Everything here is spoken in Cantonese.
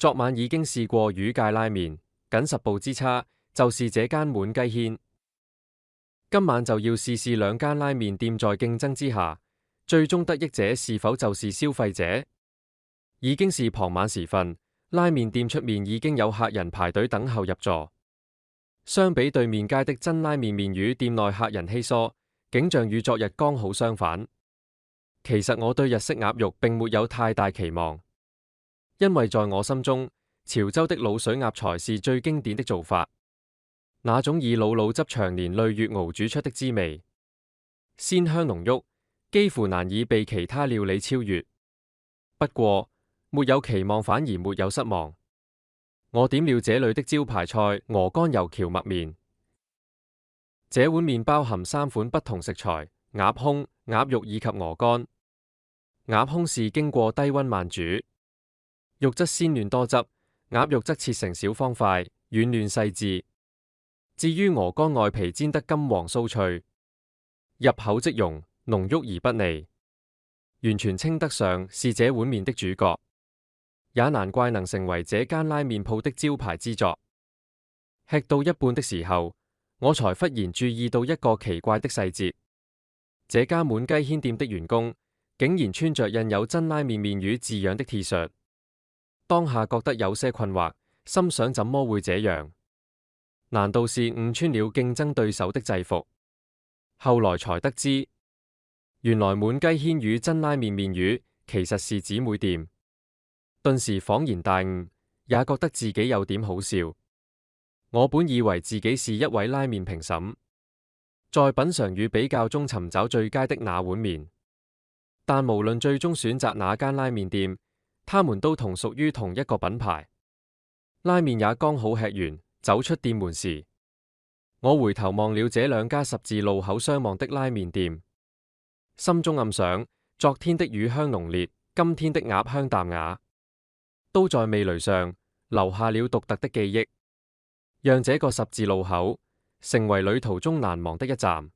昨晚已經試過魚介拉麵，僅10步之差，就是這間滿雞軒。今晚就要試試兩間拉麵店在競爭之下，最終得益者是否就是消費者？已經是傍晚時分，拉麵店出面已經有客人排隊等候入座。相比對面街的真拉麵麵魚店內客人稀疏，景象與昨日剛好相反。其實我對日式鴨肉並沒有太大期望，因為在我心中，潮州的滷水鴨才是最經典的做法，那種以老汁長年累月熬煮出的滋味，鮮香濃郁，幾乎難以被其他料理超越。不過，沒有期望反而沒有失望。我點了這裏的招牌菜鵝肝油蕎麥麵，這碗麵包含3款不同食材：鴨胸、鴨肉以及鵝肝。鴨胸是經過低溫慢煮，肉質鮮嫩多汁，鴨肉則切成小方塊，軟嫩細緻。至於鵝肝外皮煎得金黃酥脆，入口即溶，濃郁而不膩，完全稱得上是這碗麵的主角。也難怪能成為這間拉麵鋪的招牌之作。吃到一半的時候，我才忽然注意到一個奇怪的細節：這家滿雞軒店的員工竟然穿着印有真拉麵麵魚字樣的 T 恤。當下覺得有些困惑，心想怎麼會這樣？難道是誤穿了競爭對手的制服？後來才得知，原來滿雞軒與真拉麵麵魚其實是姊妹店。頓時恍然大悟，也覺得自己有點好笑。我本以為自己是一位拉麵評審，在品嘗與比較中尋找最佳的那碗麵，但無論最終選擇哪間拉麵店，他們都同屬於同一個品牌。拉麵也剛好吃完，走出店門時，我回頭望了這兩家十字路口相望的拉麵店，心中暗想：昨天的魚香濃烈，今天的鴨香淡雅，都在味蕾上留下了獨特的記憶，讓這個十字路口成為旅途中難忘的一站。